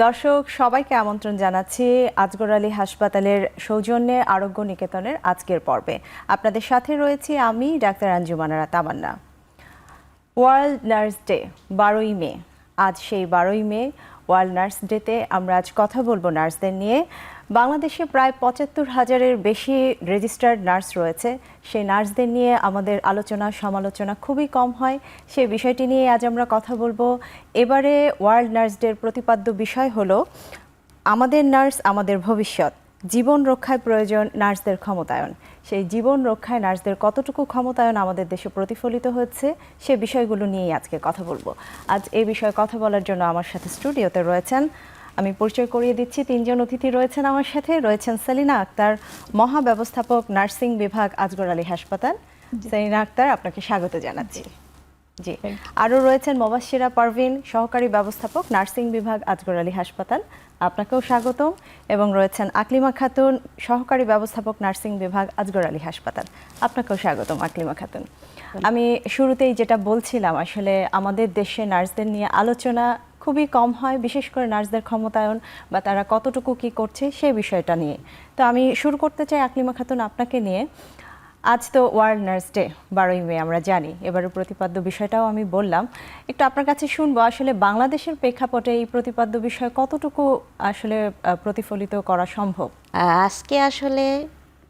দর্শক সবাইকে আমন্ত্রণ জানাচ্ছি আজগর আলী হাসপাতালের সৌজন্যে আরোগ্য নিকেতনের আজকের পর্বে। আপনাদের সাথে রয়েছি আমি ডাক্তার আঞ্জুমানা তামান্না। ওয়ার্ল্ড নার্স ডে 12ই মে, আজ সেই 12ই মে ওয়ার্ল্ড নার্স ডেতে আমরা আজ কথা বলবো নার্সদের নিয়ে। বাংলাদেশে প্রায় ৭৫,০০০-এর বেশি রেজিস্টার্ড নার্স রয়েছে। সেই নার্সদের নিয়ে আমাদের আলোচনা সমালোচনা খুবই কম হয়। সেই বিষয়টি নিয়ে আজ আমরা কথা বলবো। এবারে ওয়ার্ল্ড নার্স ডের প্রতিপাদ্য বিষয় হলো আমাদের নার্স আমাদের ভবিষ্যৎ, জীবন রক্ষায় প্রয়োজন নার্সদের ক্ষমতায়ন। সেই জীবন রক্ষায় নার্সদের কতটুকু ক্ষমতায়ন আমাদের দেশে প্রতিফলিত হচ্ছে সে বিষয়গুলো নিয়েই আজকে কথা বলবো। আজ এই বিষয়ে কথা বলার জন্য আমার সাথে স্টুডিওতে রয়েছেন, আমি পরিচয় করিয়ে দিচ্ছি, তিনজন অতিথি রয়েছেন আমার সাথে। রয়েছেন সেলিনা আক্তার, মহাব্যবস্থাপক নার্সিং বিভাগ আজগর আলী হাসপাতাল। সেলিনা আক্তার, আপনাকে স্বাগত জানাচ্ছি। জি, আরও রয়েছেন মোবাশ্শিরা পারভিন, সহকারী ব্যবস্থাপক নার্সিং বিভাগ আজগর আলী হাসপাতাল, আপনাকেও স্বাগতম। এবং রয়েছেন আকলিমা খাতুন, সহকারী ব্যবস্থাপক নার্সিং বিভাগ আজগর আলী হাসপাতাল, আপনাকেও স্বাগতম আকলিমা খাতুন। আমি শুরুতেই যেটা বলছিলাম, আসলে আমাদের দেশে নার্সদের নিয়ে আলোচনা খুবই কম হয়, বিশেষ করে নার্সদের ক্ষমতায়ন বা তারা কতটুকু কি করছে সেই বিষয়টা নিয়ে। তো আমি শুরু করতে চাই আকলিমা খাতুন আপনাকে নিয়ে। আজ তো ওয়ার্ল্ড নার্স ডে 12ই মে, আমরা জানি। এবারে প্রতিপাদ্য বিষয়টাও আমি বললাম, একটু আপনার কাছে শুনবো আসলে বাংলাদেশের প্রেক্ষাপটে এই প্রতিপাদ্য বিষয় কতটুকু আসলে প্রতিফলিত করা সম্ভব। আজকে আসলে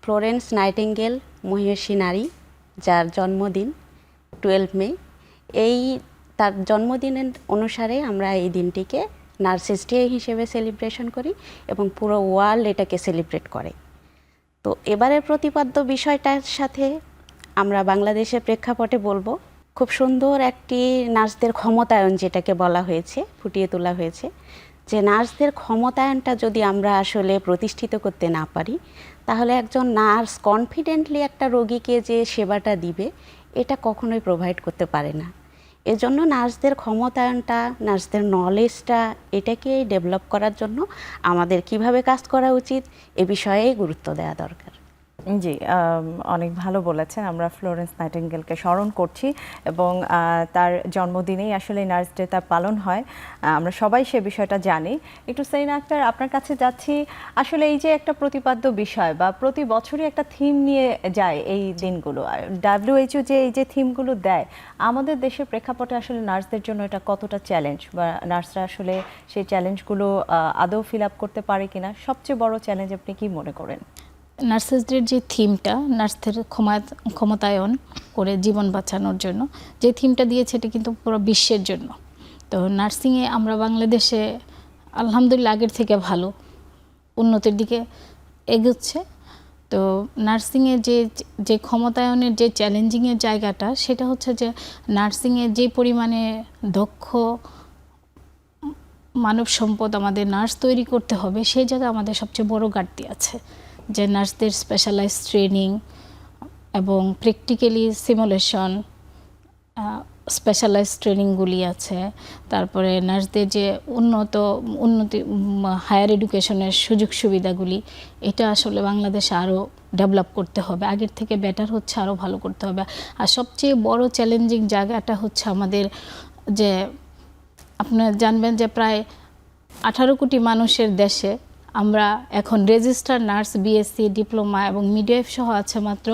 ফ্লোরেন্স নাইটিঙ্গেল মহিষী নারী, যার জন্মদিন 12 মে, এই তার জন্মদিনের অনুসারে আমরা এই দিনটিকে নার্সেস ডে হিসেবে সেলিব্রেশন করি এবং পুরো ওয়ার্ল্ড এটাকে সেলিব্রেট করে। তো এবারের প্রতিপাদ্য বিষয়টার সাথে আমরা বাংলাদেশের প্রেক্ষাপটে বলবো, খুব সুন্দর একটি নার্সদের ক্ষমতায়ন যেটাকে বলা হয়েছে, ফুটিয়ে তোলা হয়েছে, যে নার্সদের ক্ষমতায়নটা যদি আমরা আসলে প্রতিষ্ঠিত করতে না পারি, তাহলে একজন নার্স কনফিডেন্টলি একটা রোগীকে যে সেবাটা দিবে এটা কখনোই প্রোভাইড করতে পারে না। এজন্য নার্সদের ক্ষমতায়নটা, নার্সদের নলেজটা, এটাকে ডেভেলপ করার জন্য আমাদের কিভাবে কাজ করা উচিত এ বিষয়েই গুরুত্ব দেওয়া দরকার। জি, অনেক ভালো বলেছেন। আমরা ফ্লোরেন্স নাইটিঙ্গেলকে স্মরণ করছি এবং তার জন্মদিনেই আসলে নার্স ডে তা পালন হয়, আমরা সবাই সে বিষয়টা জানি। একটু সেলিনা আক্তার, আপনার কাছে যাচ্ছি। আসলে এই যে একটা প্রতিপাদ্য বিষয় বা প্রতি বছরই একটা থিম নিয়ে যায় এই দিনগুলো, আর WHO যে এই যে থিমগুলো দেয়, আমাদের দেশের প্রেক্ষাপটে আসলে নার্সদের জন্য এটা কতটা চ্যালেঞ্জ, বা নার্সরা আসলে সেই চ্যালেঞ্জগুলো আদৌ ফিল আপ করতে পারে কিনা, সবচেয়ে বড় চ্যালেঞ্জ আপনি কি মনে করেন? নার্সেসদের যে থিমটা, নার্সদের ক্ষমতায়ন করে জীবন বাঁচানোর জন্য যে থিমটা দিয়েছে, এটা কিন্তু পুরো বিশ্বের জন্য। তো নার্সিংয়ে আমরা বাংলাদেশে আলহামদুলিল্লাহ আগের থেকে ভালো উন্নতির দিকে এগোচ্ছে। তো নার্সিংয়ে যে ক্ষমতায়নের যে চ্যালেঞ্জিংয়ের জায়গাটা, সেটা হচ্ছে যে নার্সিংয়ে যে পরিমাণে দক্ষ মানব সম্পদ আমাদের নার্স তৈরি করতে হবে, সেই জায়গায় আমাদের সবচেয়ে বড় ঘাটতি আছে। যে নার্সদের স্পেশালাইজ ট্রেনিং এবং প্র্যাকটিক্যালি সিমুলেশন, স্পেশালাইজ ট্রেনিংগুলি আছে। তারপরে নার্সদের যে উন্নতি হায়ার এডুকেশনের সুযোগ সুবিধাগুলি, এটা আসলে বাংলাদেশে আরও ডেভেলপ করতে হবে, আগের থেকে বেটার হচ্ছে, আরও ভালো করতে হবে। আর সবচেয়ে বড় চ্যালেঞ্জিং জায়গাটা হচ্ছে আমাদের, যে আপনারা জানবেন যে প্রায় 18 কোটি মানুষের দেশে আমরা এখন রেজিস্টার নার্স, বিএসসি, ডিপ্লোমা এবং মিডওয়াইফ সহ আছে মাত্র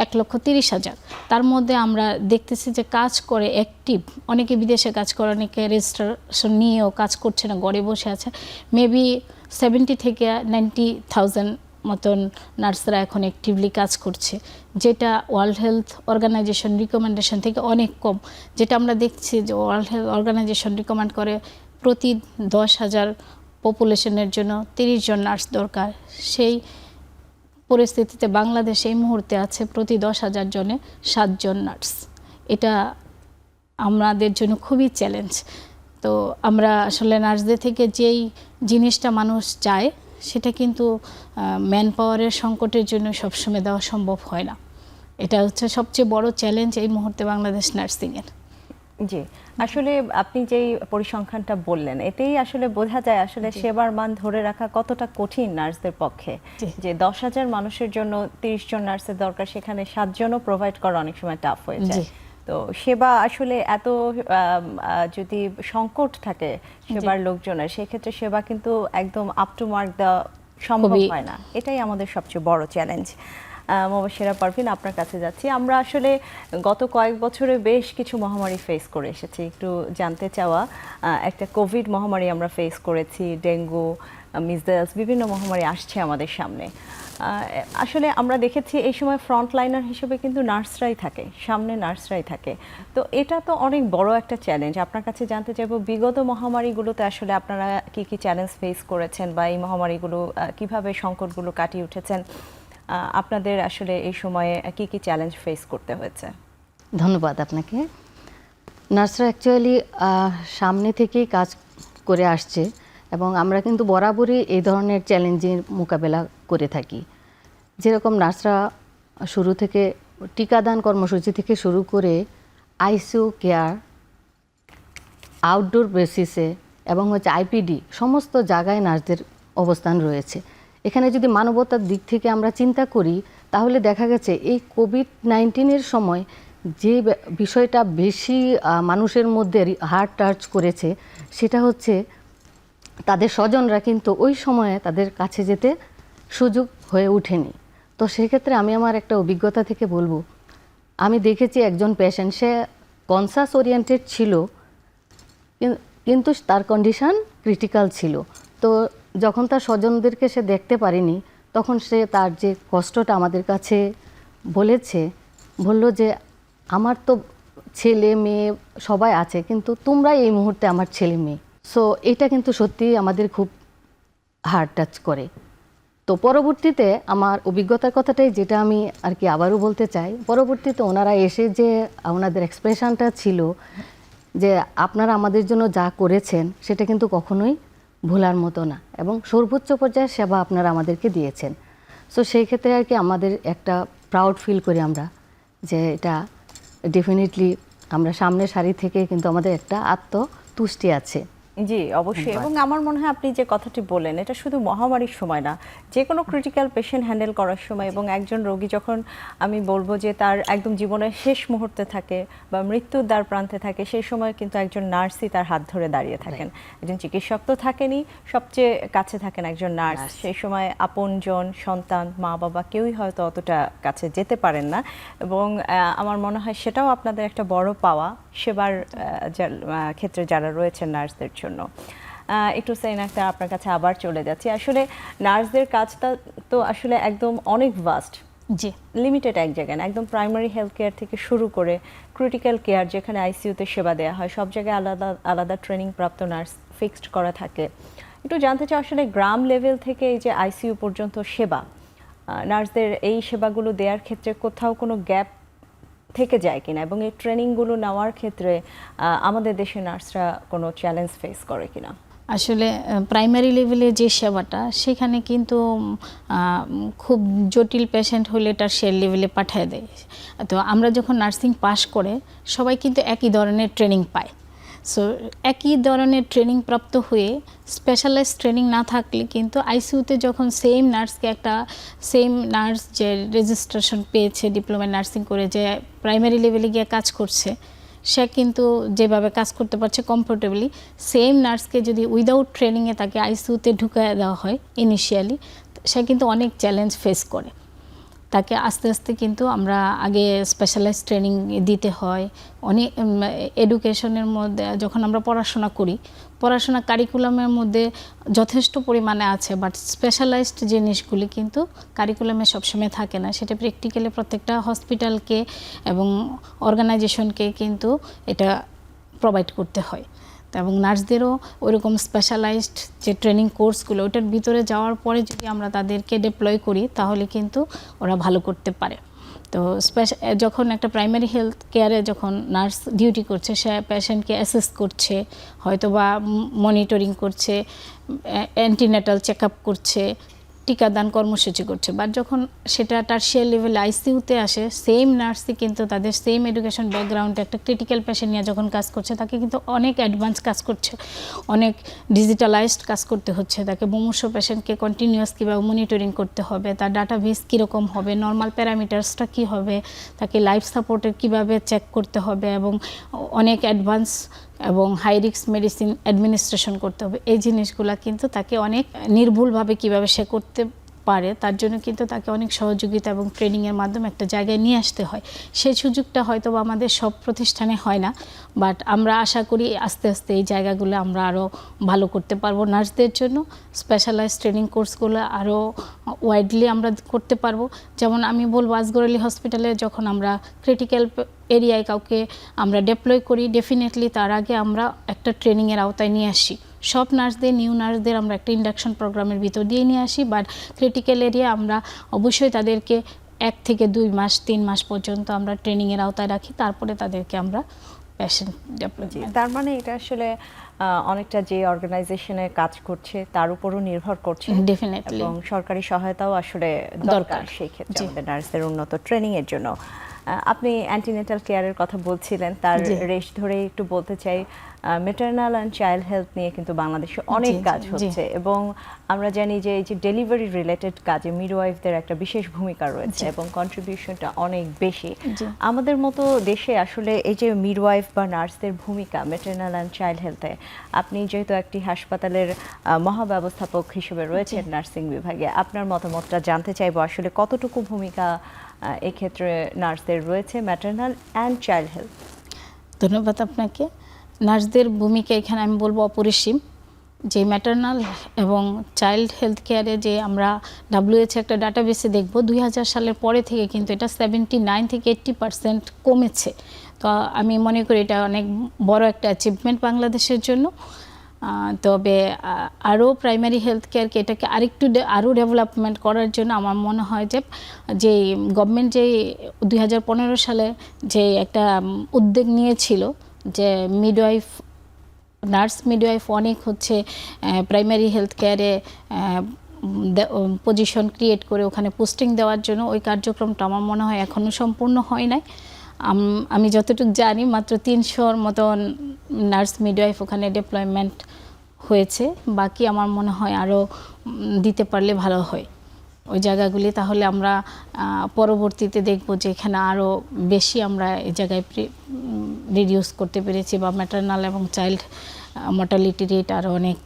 1,30,000। তার মধ্যে আমরা দেখতেছি যে কাজ করে অ্যাক্টিভ অনেকে বিদেশে কাজ করে, অনেকে রেজিস্ট্রেশন নিয়েও কাজ করছে না, ঘরে বসে আছে। মেবি 70 থেকে 90,000 মতন নার্সরা এখন অ্যাক্টিভলি কাজ করছে, যেটা ওয়ার্ল্ড হেলথ অর্গানাইজেশন রিকমেন্ডেশন থেকে অনেক কম। যেটা আমরা দেখছি যে ওয়ার্ল্ড হেলথ অর্গানাইজেশন রিকমেন্ড করে প্রতি 10,000 পপুলেশনের জন্য 30 জন নার্স দরকার। সেই পরিস্থিতিতে বাংলাদেশ এই মুহূর্তে আছে প্রতি 10,000 জনে 7 জন নার্স। এটা আমাদের জন্য খুবই চ্যালেঞ্জ। তো আমরা আসলে নার্সদের থেকে যেই জিনিসটা মানুষ চায়, সেটা কিন্তু ম্যান পাওয়ারের সংকটের জন্য সবসময় দেওয়া সম্ভব হয় না। এটা হচ্ছে সবচেয়ে বড় চ্যালেঞ্জ এই মুহূর্তে বাংলাদেশ নার্সিংয়ের। জি, আসলে আপনি যেই পরিসংখ্যানটা বললেন, এতেই আসলে বোঝা যায় আসলে সেবার মান ধরে রাখা কতটা কঠিন নার্সদের পক্ষে। যে 10,000 মানুষের জন্য 30 জন নার্সের দরকার, সেখানে 7 জনও প্রোভাইড করা অনেক সময় টাফ হয়ে যায়। তো সেবা আসলে এত যদি সংকট থাকে সেবার লোকজনের, সেক্ষেত্রে সেবা কিন্তু একদম আপ টু মার্ক দেওয়া সম্ভব হয় না। এটাই আমাদের সবচেয়ে বড় চ্যালেঞ্জ। মুবাশশিরা পারভীন, আপনার কাছে যাচ্ছি। আমরা আসলে গত কয়েক বছরে বেশ কিছু মহামারী ফেস করে এসেছি। একটু জানতে চাওয়া, একটা কোভিড মহামারী আমরা ফেস করেছি, ডেঙ্গু, মিজেলস, বিভিন্ন মহামারী আসছে আমাদের সামনে। আসলে আমরা দেখেছি এই সময় ফ্রন্ট লাইনার হিসেবে কিন্তু নার্সরাই থাকে, সামনে নার্সরাই থাকে। তো এটা তো অনেক বড় একটা চ্যালেঞ্জ। আপনার কাছে জানতে চাইবো, বিগত মহামারীগুলোতে আসলে আপনারা কি কি চ্যালেঞ্জ ফেস করেছেন, বা এই মহামারীগুলো কিভাবে সংকটগুলো কাটিয়ে উঠেছেন? আপনাদের আসলে এই সময়ে কি কি চ্যালেঞ্জ ফেস করতে হয়েছে? ধন্যবাদ আপনাকে। নার্সরা অ্যাকচুয়ালি সামনে থেকেই কাজ করে আসছে এবং আমরা কিন্তু বরাবরই এই ধরনের চ্যালেঞ্জের মোকাবেলা করে থাকি। যেরকম নার্সরা শুরু থেকে টিকাদান কর্মসূচি থেকে শুরু করে আইসিইউ কেয়ার, আউটডোর বেসিসে এবং আইপিডি, সমস্ত জায়গায় নার্সদের অবস্থান রয়েছে। এখানে যদি মানবতার দিক থেকে আমরা চিন্তা করি, তাহলে দেখা গেছে এই কোভিড-19 সময় যে বিষয়টা বেশি মানুষের মধ্যে হার্ট টাচ করেছে, সেটা হচ্ছে তাদের স্বজনরা কিন্তু ওই সময়ে তাদের কাছে যেতে সুযোগ হয়ে ওঠেনি। তো সেক্ষেত্রে আমি আমার একটা অভিজ্ঞতা থেকে বলবো, আমি দেখেছি একজন পেশেন্ট, সে কনসাস ওরিয়েন্টেড ছিল, কিন্তু তার কন্ডিশন ক্রিটিক্যাল ছিল। তো যখন তার স্বজনদেরকে সে দেখতে পারেনি, তখন সে তার যে কষ্টটা আমাদের কাছে বলল যে আমার তো ছেলে মেয়ে সবাই আছে, কিন্তু তোমরাই এই মুহূর্তে আমার ছেলে মেয়ে। সো এটা কিন্তু সত্যিই আমাদের খুব হার্ট টাচ করে। তো পরবর্তীতে আমার অভিজ্ঞতার কথাটাই যেটা আমি আর কি আবারও বলতে চাই, পরবর্তীতে ওনারা এসে যে ওনাদের এক্সপ্রেশনটা ছিল যে আপনারা আমাদের জন্য যা করেছেন সেটা কিন্তু কখনোই ভোলার মতো না, এবং সর্বোচ্চ পর্যায়ের সেবা আপনারা আমাদেরকে দিয়েছেন। সো সেই ক্ষেত্রে আর কি আমাদের একটা প্রাউড ফিল করি আমরা, যে এটা ডেফিনেটলি আমরা সামনের সারি থেকে কিন্তু আমাদের একটা আত্মতুষ্টি আছে। জি, অবশ্যই। এবং আমার মনে হয় আপনি যে কথাটি বলেন, এটা শুধু মহামারীর সময় না, যে কোনো ক্রিটিক্যাল পেশেন্ট হ্যান্ডেল করার সময়, এবং একজন রোগী যখন আমি বলবো যে তার একদম জীবনের শেষ মুহূর্তে থাকে বা মৃত্যুর দ্বার প্রান্তে থাকে, সেই সময় কিন্তু একজন নার্সই তার হাত ধরে দাঁড়িয়ে থাকেন। একজন চিকিৎসক তো থাকেনই, সবচেয়ে কাছে থাকেন একজন নার্স। সেই সময় আপনজন, সন্তান, মা বাবা কেউই হয়তো অতটা কাছে যেতে পারেন না, এবং আমার মনে হয় সেটাও আপনাদের একটা বড় পাওয়া সেবার ক্ষেত্রে যারা রয়েছেন নার্সদের জন্য। একটু সাইন আক্তার, আপনার কাছে আবার চলে যাচ্ছি। আসলে নার্সদের কাজটা তো আসলে একদম অনেক ভাস্ট, জি, লিমিটেড এক জায়গায় না, একদম প্রাইমারি হেলথ কেয়ার থেকে শুরু করে ক্রিটিক্যাল কেয়ার, যেখানে আইসিইউতে সেবা দেওয়া হয়, সব জায়গায় আলাদা আলাদা ট্রেনিং প্রাপ্ত নার্স ফিক্সড করা থাকে। একটু জানতে চাই, আসলে গ্রাম লেভেল থেকে এই যে আইসিইউ পর্যন্ত সেবা, নার্সদের এই সেবাগুলো দেওয়ার ক্ষেত্রে কোথাও কোনো গ্যাপ থেকে যায় কিনা, এবং এই ট্রেনিংগুলো নেওয়ার ক্ষেত্রে আমাদের দেশের নার্সরা কোনো চ্যালেঞ্জ ফেস করে কিনা? আসলে প্রাইমারি লেভেলে যে সেবাটা, সেখানে কিন্তু খুব জটিল পেশেন্ট হলে তার সে লেভেলে পাঠিয়ে দেয়। তো আমরা যখন নার্সিং পাস করে সবাই কিন্তু একই ধরনের ট্রেনিং পায়। সো একই ধরনের ট্রেনিং প্রাপ্ত হয়ে স্পেশালাইজ ট্রেনিং না থাকলে কিন্তু আইসিইউতে যখন সেম নার্স যে রেজিস্ট্রেশন পেয়েছে ডিপ্লোমা নার্সিং করে, যে প্রাইমারি লেভেলে গিয়ে কাজ করছে, সে কিন্তু যেভাবে কাজ করতে পারছে কমফোর্টেবলি, সেম নার্সকে যদি উইদাউট ট্রেনিংয়ে তাকে আইসিইউতে ঢুকিয়ে দেওয়া হয় ইনিশিয়ালি, সে কিন্তু অনেক চ্যালেঞ্জ ফেস করে। তাকে আস্তে আস্তে কিন্তু আমরা আগে স্পেশালাইজ ট্রেনিং দিতে হয়। অনেক এডুকেশনের মধ্যে যখন আমরা পড়াশোনা কারিকুলামের মধ্যে যথেষ্ট পরিমাণে আছে, বাট স্পেশালাইজড জিনিসগুলি কিন্তু কারিকুলামে সবসময় থাকে না। সেটা প্র্যাকটিক্যালি প্রত্যেকটা হসপিটালকে এবং অর্গানাইজেশনকে কিন্তু এটা প্রোভাইড করতে হয়। এবং নার্সদেরও ওইরকম স্পেশালাইজড যে ট্রেনিং কোর্সগুলো, ওটার ভিতরে যাওয়ার পরে যদি আমরা তাদেরকে ডিপ্লয় করি, তাহলে কিন্তু ওরা ভালো করতে পারে। তো যখন একটা প্রাইমারি হেলথ কেয়ারে যখন নার্স ডিউটি করছে, সে পেশেন্টকে অ্যাসেস করছে, হয়তো বা মনিটরিং করছে, অ্যান্টিনেটাল চেক আপ করছে, টিকাদান কর্মসূচি করছে, বাট যখন সেটা টার্সিয়ার লেভেলে আইসিইউতে আসে, সেম নার্সই কিন্তু তাদের সেম এডুকেশন ব্যাকগ্রাউন্ডে একটা ক্রিটিক্যাল পেশেন্ট নিয়ে যখন কাজ করছে, তাকে কিন্তু অনেক অ্যাডভান্স কাজ করছে, অনেক ডিজিটালাইজড কাজ করতে হচ্ছে। তাকে মুমূর্ষু পেশেন্টকে কন্টিনিউয়াস কীভাবে মনিটরিং করতে হবে, তার ডাটাবেস কীরকম হবে, নর্মাল প্যারামিটার্সটা কী হবে, তাকে লাইফ সাপোর্টের কীভাবে চেক করতে হবে, এবং অনেক অ্যাডভান্স এবং হাই রিস্ক মেডিসিন অ্যাডমিনিস্ট্রেশন করতে হবে। এই জিনিসগুলো কিন্তু তাকে অনেক নির্ভুলভাবে কিভাবে সে করতে পারে, তার জন্য কিন্তু তাকে অনেক সহযোগিতা এবং ট্রেনিংয়ের মাধ্যমে একটা জায়গায় নিয়ে আসতে হয়। সেই সুযোগটা হয়তো বা আমাদের সব প্রতিষ্ঠানে হয় না, বাট আমরা আশা করি আস্তে আস্তে এই জায়গাগুলো আমরা আরও ভালো করতে পারবো। নার্সদের জন্য স্পেশালাইজ ট্রেনিং কোর্সগুলো আরও ওয়াইডলি আমরা করতে পারবো। যেমন আমি বলবো, আসগর আলী হসপিটালে যখন আমরা ক্রিটিক্যাল এরিয়ায় কাউকে আমরা ডেপ্লয় করি, ডেফিনেটলি তার আগে আমরা একটা ট্রেনিংয়ের আওতায় নিয়ে আসি। সব নার্সদের, নিউ নার্সদের আমরা একটা ইন্ডাকশন প্রোগ্রামের ভিতর দিয়ে নিয়ে আসি, বাট ক্রিটিক্যাল এরিয়া আমরা অবশ্যই তাদেরকে 1 থেকে 2 মাস 3 মাস পর্যন্ত আমরা ট্রেনিংয়ের আওতায় রাখি, তারপরে তাদেরকে আমরা পেশেন্ট ডেপ্লয় করি। তার মানে এটা আসলে অনেকটা যে অর্গানাইজেশনে কাজ করছে তার উপরও নির্ভর করছে, ডেফিনেটলি, এবং সরকারি সহায়তাও আসলে দরকার সেই ক্ষেত্রে আমাদের নার্সদের উন্নত ট্রেনিং এর জন্য। আপনি অ্যান্টিনেটাল কেয়ারের কথা বলছিলেন, তার রেশ ধরে একটু বলতে চাই, ম্যাটারনাল অ্যান্ড চাইল্ড হেলথ নিয়ে কিন্তু বাংলাদেশে অনেক কাজ হচ্ছে, এবং আমরা জানি যে এই যে ডেলিভারি রিলেটেড কাজে মিডওয়াইফদের একটা বিশেষ ভূমিকা রয়েছে এবং কন্ট্রিবিউশনটা অনেক বেশি। আমাদের মতো দেশে আসলে এই যে মিডওয়াইফ বা নার্সদের ভূমিকা ম্যাটারনাল অ্যান্ড চাইল্ড হেলথে, আপনি যেহেতু একটি হাসপাতালের মহাব্যবস্থাপক হিসেবে রয়েছেন নার্সিং বিভাগে, আপনার মতামতটা জানতে চাইবো, আসলে কতটুকু ভূমিকা এক্ষেত্রে নার্সদের রয়েছে ম্যাটারনাল অ্যান্ড চাইল্ড হেলথ? ধন্যবাদ আপনাকে। নার্সদের ভূমিকা এখানে আমি বলবো অপরিসীম। যে ম্যাটারনাল এবং চাইল্ড হেলথ কেয়ারে যে আমরা WHO একটা ডাটাবেসে দেখব, 2000 সালের পরে থেকে কিন্তু এটা 79 থেকে 80% কমেছে। তো আমি মনে করি এটা অনেক বড় একটা অ্যাচিভমেন্ট বাংলাদেশের জন্য। তবে আরও প্রাইমারি হেলথ কেয়ারকে এটাকে আরও ডেভেলপমেন্ট করার জন্য আমার মনে হয় যে গভর্নমেন্ট যে 2015 সালে যে একটা উদ্যোগ নিয়েছিল, যে নার্স মিডওয়াইফ অনেক হচ্ছে প্রাইমারি হেলথ কেয়ারে পজিশন ক্রিয়েট করে ওখানে পোস্টিং দেওয়ার জন্য, ওই কার্যক্রমটা আমার মনে হয় এখনও সম্পূর্ণ হয় নাই। আমি যতটুকু জানি মাত্র 300-র মতন নার্স মিডওয়াইফ ওখানে ডেপ্লয়মেন্ট হয়েছে। বাকি আমার মনে হয় আরও দিতে পারলে ভালো হয় ওই জায়গাগুলি, তাহলে আমরা পরবর্তীতে দেখব যে এখানে আরও বেশি আমরা এই জায়গায় রিডিউস করতে পেরেছি, বা ম্যাটারনাল এবং চাইল্ড মর্টালিটি রেট আরও অনেক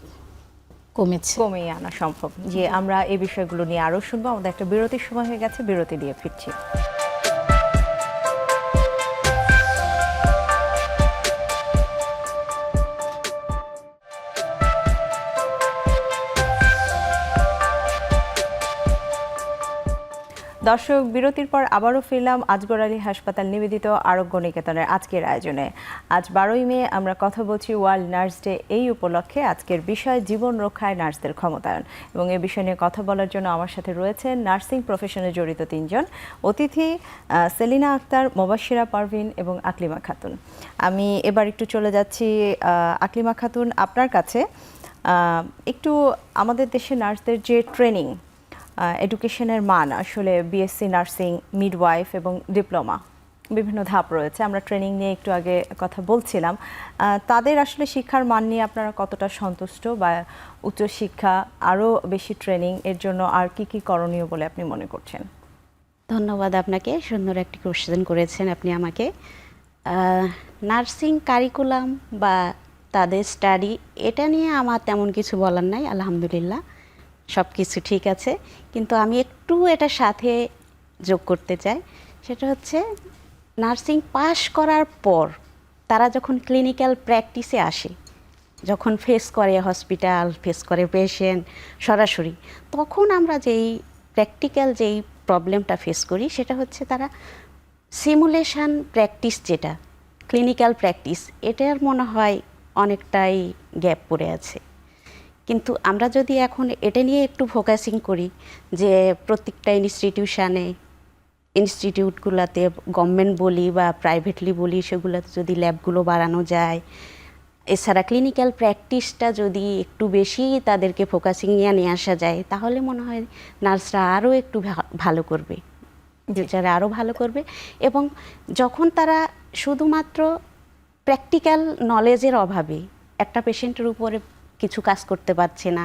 কমিয়ে আনা সম্ভব। যে আমরা এই বিষয়গুলো নিয়ে আরও শুনবো। আমাদের একটা বিরতির সময় হয়ে গেছে, বিরতি দিয়ে ফিরছি। দর্শক, বিরতির পর আবারও ফিরলাম আসগর আলী হাসপাতাল নিবেদিত আরোগ্য নিকেতনের আজকের আয়োজনে। আজ 12ই মে আমরা কথা বলছি ওয়ার্ল্ড নার্স ডে। এই উপলক্ষে আজকের বিষয় জীবন রক্ষায় নার্সদের ক্ষমতায়ন, এবং এই বিষয় নিয়ে কথা বলার জন্য আমার সাথে রয়েছেন নার্সিং প্রফেশনে জড়িত 3 জন অতিথি, সেলিনা আক্তার, মোবাশিরা পারভিন এবং আকলিমা খাতুন। আমি এবার একটু চলে যাচ্ছি আকলিমা খাতুন আপনার কাছে। একটু আমাদের দেশে নার্সদের যে ট্রেনিং, এডুকেশনের মান, আসলে বিএসসি নার্সিং, মিডওয়াইফ এবং ডিপ্লোমা, বিভিন্ন ধাপ রয়েছে। আমরা ট্রেনিং নিয়ে একটু আগে কথা বলছিলাম। তাদের আসলে শিক্ষার মান নিয়ে আপনারা কতটা সন্তুষ্ট, বা উচ্চশিক্ষা আরও বেশি ট্রেনিং এর জন্য আর কি কি করণীয় বলে আপনি মনে করছেন? ধন্যবাদ আপনাকে, সুন্দর একটি কোশ্চেন করেছেন আপনি আমাকে। নার্সিং কারিকুলাম বা তাদের স্টাডি, এটা নিয়ে আমার তেমন কিছু বলার নাই, আলহামদুলিল্লাহ সব কিছু ঠিক আছে। কিন্তু আমি একটু এটার সাথে যোগ করতে চাই, সেটা হচ্ছে নার্সিং পাশ করার পর তারা যখন ক্লিনিক্যাল প্র্যাকটিসে আসে, যখন ফেস করে হসপিটাল, ফেস করে পেশেন্ট সরাসরি, তখন আমরা যেই প্র্যাকটিক্যাল যেই প্রবলেমটা ফেস করি, সেটা হচ্ছে তারা সিমুলেশন প্র্যাকটিস, যেটা ক্লিনিক্যাল প্র্যাকটিস, এটার মনে হয় অনেকটাই গ্যাপ পড়ে আছে। কিন্তু আমরা যদি এখন এটা নিয়ে একটু ফোকাসিং করি, যে প্রত্যেকটা ইনস্টিটিউটগুলোতে, গভর্নমেন্ট বলি বা প্রাইভেটলি বলি, সেগুলোতে যদি ল্যাবগুলো বাড়ানো যায়, এছাড়া ক্লিনিক্যাল প্র্যাকটিসটা যদি একটু বেশি তাদেরকে ফোকাসিংয়ে নিয়ে আসা যায়, তাহলে মনে হয় নার্সরা আরও একটু ভালো করবে, টিচাররা আরও ভালো করবে। এবং যখন তারা শুধুমাত্র প্র্যাকটিক্যাল নলেজের অভাবে একটা পেশেন্টের উপরে কিছু কাজ করতে পারছে না,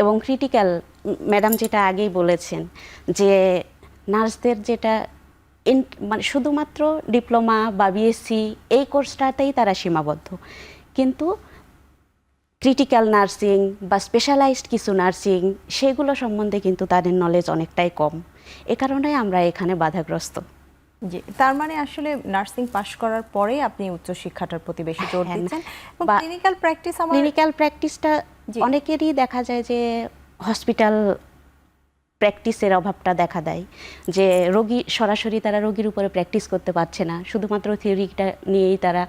এবং ক্রিটিক্যাল, ম্যাডাম যেটা আগেই বলেছেন যে নার্সদের যেটা মানে শুধুমাত্র ডিপ্লোমা বা বিএসসি এই কোর্সটাতেই তারা সীমাবদ্ধ, কিন্তু ক্রিটিক্যাল নার্সিং বা স্পেশালাইজড কিছু নার্সিং সেগুলো সম্বন্ধে কিন্তু তাদের নলেজ অনেকটাই কম। এ কারণে আমরা এখানে বাধাগ্রস্ত। জি, তার মানে আসলে নার্সিং পাশ করার পরে আপনি উচ্চশিক্ষাটার প্রতি বেশি জোর হ্যাঁ, দিচ্ছেন। এবং বা ক্লিনিক্যাল প্র্যাকটিস ক্লিনিক্যাল প্র্যাকটিসটা জি। অনেকেরই দেখা যায় যে হসপিটাল প্র্যাকটিসের অভাবটা দেখা দেয়, যে রোগী সরাসরি তারা রোগীর উপরে প্র্যাকটিস করতে পারছে না, শুধুমাত্র থিওরিটা নিয়েই তারা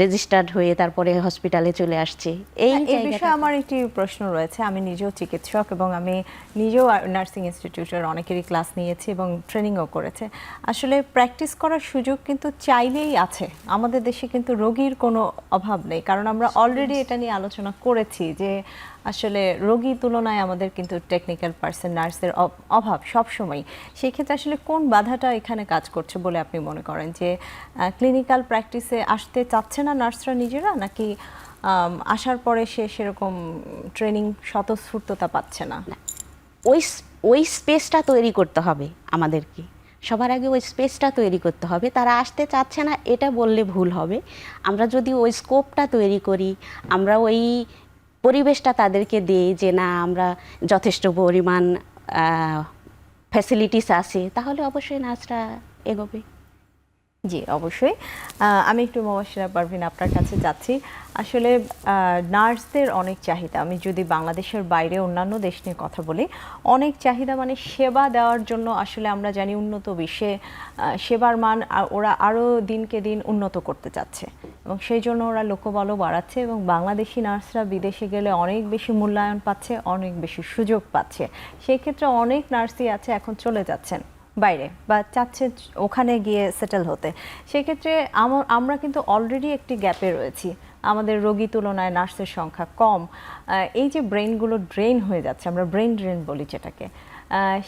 রেজিস্টার্ড হয়ে তারপরে হসপিটালে চলে আসছে। এই বিষয়ে আমার একটি প্রশ্ন রয়েছে। আমি নিজেও চিকিৎসক এবং আমি নিজেও নার্সিং ইনস্টিটিউটের অনেকেরই ক্লাস নিয়েছি এবং ট্রেনিংও করেছে। আসলে প্র্যাকটিস করার সুযোগ কিন্তু চাইলেই আছে। আমাদের দেশে কিন্তু রোগীর কোনো অভাব নেই, কারণ আমরা অলরেডি এটা নিয়ে আলোচনা করেছি যে আসলে রোগী তুলনায় আমাদের কিন্তু টেকনিক্যাল পার্সন নার্সের অভাব সবসময়। সেই ক্ষেত্রে আসলে কোন বাধাটা এখানে কাজ করছে বলে আপনি মনে করেন, যে ক্লিনিক্যাল প্র্যাকটিসে আসতে চাচ্ছে না নার্সরা নিজেরা, নাকি আসার পরে সেরকম ট্রেনিং স্বতঃস্ফূর্ততা পাচ্ছে না? ওই স্পেসটা তৈরি করতে হবে আমাদেরকে, সবার আগে ওই স্পেসটা তৈরি করতে হবে। তারা আসতে চাচ্ছে না এটা বললে ভুল হবে। আমরা যদি ওই স্কোপটা তৈরি করি, আমরা ওই পরিবেশটা তাদেরকে দিই যে না আমরা যথেষ্ট পরিমাণ ফ্যাসিলিটিস আছে, তাহলে অবশ্যই নার্সরা এগোবে। জি, অবশ্যই। আমি একটু মুবাশশিরা পারভীন আপনার কাছে যাচ্ছি। আসলে নার্সদের অনেক চাহিদা। আমি যদি বাংলাদেশের বাইরে অন্যান্য দেশ নিয়ে কথা বলি, অনেক চাহিদা, মানে সেবা দেওয়ার জন্য আসলে আমরা জানি উন্নত বিশ্বে সেবার মান ওরা আরও দিনকে দিন উন্নত করতে চাচ্ছে এবং সেই জন্য ওরা লোকবলও বাড়াচ্ছে এবং বাংলাদেশি নার্সরা বিদেশে গেলে অনেক বেশি মূল্যায়ন পাচ্ছে, অনেক বেশি সুযোগ পাচ্ছে। সেই ক্ষেত্রে অনেক নার্সই আছে এখন চলে যাচ্ছেন বাইরে বা চাচ্ছে ওখানে গিয়ে সেটেল হতে। সেক্ষেত্রে আমরা কিন্তু অলরেডি একটি গ্যাপে রয়েছি, আমাদের রোগী তুলনায় নার্সের সংখ্যা কম। এই যে ব্রেনগুলো ড্রেন হয়ে যাচ্ছে, আমরা ব্রেন ড্রেন বলি যেটাকে,